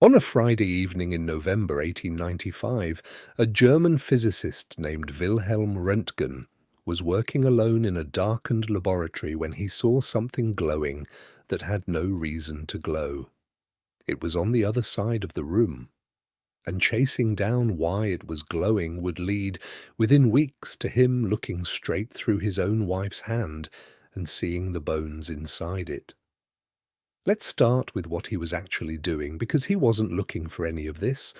On a Friday evening in November 1895, a German physicist named Wilhelm Röntgen was working alone in a darkened laboratory when he saw something glowing that had no reason to glow. It was on the other side of the room, and chasing down why it was glowing would lead, within weeks, to him looking straight through his own wife's hand and seeing the bones inside it. Let's start with what he was actually doing, because he wasn't looking for any of this.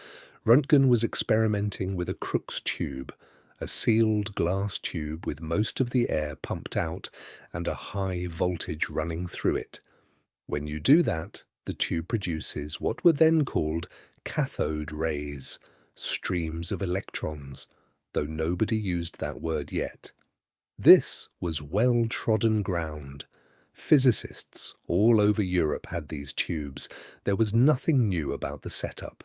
Röntgen was experimenting with a Crookes tube, a sealed glass tube with most of the air pumped out and a high voltage running through it. When you do that, the tube produces what were then called cathode rays, streams of electrons, though nobody used that word yet. This was well-trodden ground. Physicists all over Europe had these tubes. There was nothing new about the setup.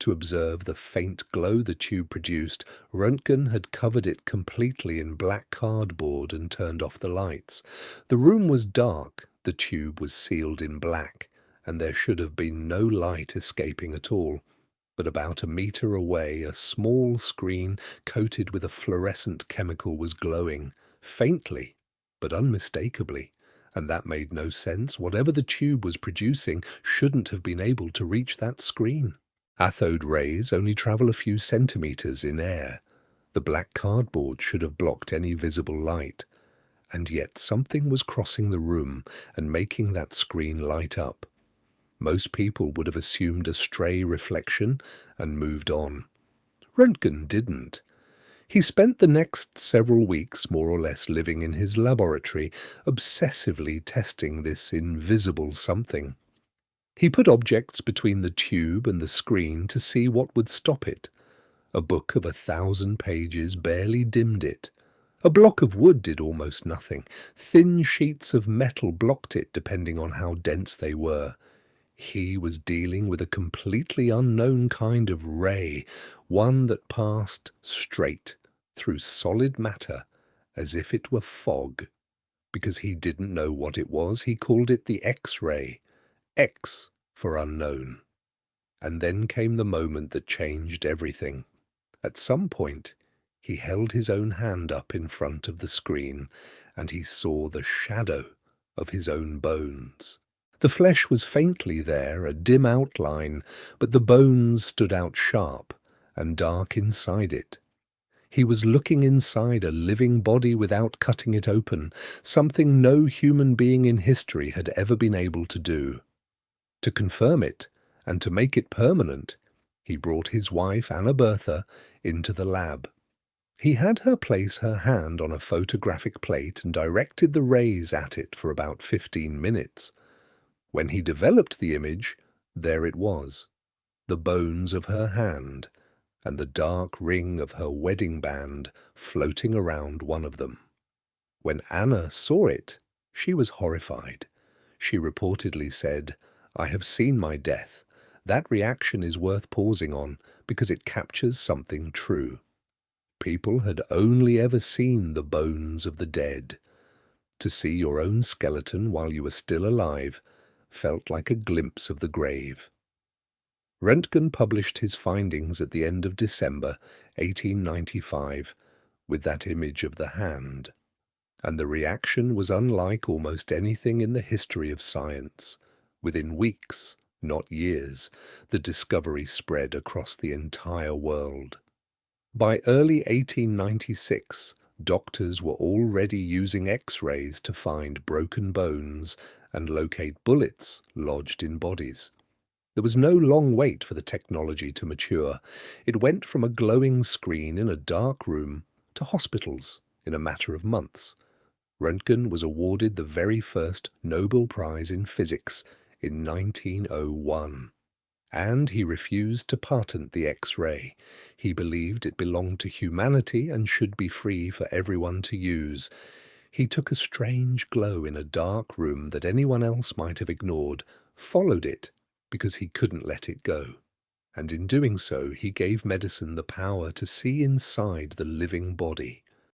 To observe the faint glow the tube produced, Röntgen had covered it completely in black cardboard and turned off the lights. The room was dark, the tube was sealed in black, and there should have been no light escaping at all. But about a meter away, a small screen coated with a fluorescent chemical was glowing, faintly, but unmistakably. And that made no sense. Whatever the tube was producing shouldn't have been able to reach that screen. Cathode rays only travel a few centimeters in air. The black cardboard should have blocked any visible light. And yet something was crossing the room and making that screen light up. Most people would have assumed a stray reflection and moved on. Röntgen didn't. He spent the next several weeks more or less living in his laboratory, obsessively testing this invisible something. He put objects between the tube and the screen to see what would stop it. A book of 1,000 pages barely dimmed it. A block of wood did almost nothing. Thin sheets of metal blocked it depending on how dense they were. He was dealing with a completely unknown kind of ray, one that passed straight through solid matter as if it were fog. Because he didn't know what it was, he called it the X-ray. X for unknown. And then came the moment that changed everything. At some point, he held his own hand up in front of the screen, and he saw the shadow of his own bones. The flesh was faintly there, a dim outline, but the bones stood out sharp and dark inside it. He was looking inside a living body without cutting it open, something no human being in history had ever been able to do. To confirm it, and to make it permanent, he brought his wife, Anna Bertha, into the lab. He had her place her hand on a photographic plate and directed the rays at it for about 15 minutes. When he developed the image, there it was, the bones of her hand, and the dark ring of her wedding band floating around one of them. When Anna saw it, she was horrified. She reportedly said, "I have seen my death. That reaction is worth pausing on because it captures something true." People had only ever seen the bones of the dead. To see your own skeleton while you were still alive felt like a glimpse of the grave. Röntgen published his findings at the end of December 1895 with that image of the hand, and the reaction was unlike almost anything in the history of science. Within weeks, not years, the discovery spread across the entire world. By early 1896, doctors were already using X-rays to find broken bones and locate bullets lodged in bodies. There was no long wait for the technology to mature. It went from a glowing screen in a dark room to hospitals in a matter of months. Röntgen was awarded the very first Nobel Prize in Physics in 1901. And he refused to patent the X-ray. He believed it belonged to humanity and should be free for everyone to use. He took a strange glow in a dark room that anyone else might have ignored, followed it, because he couldn't let it go. And in doing so, he gave medicine the power to see inside the living body.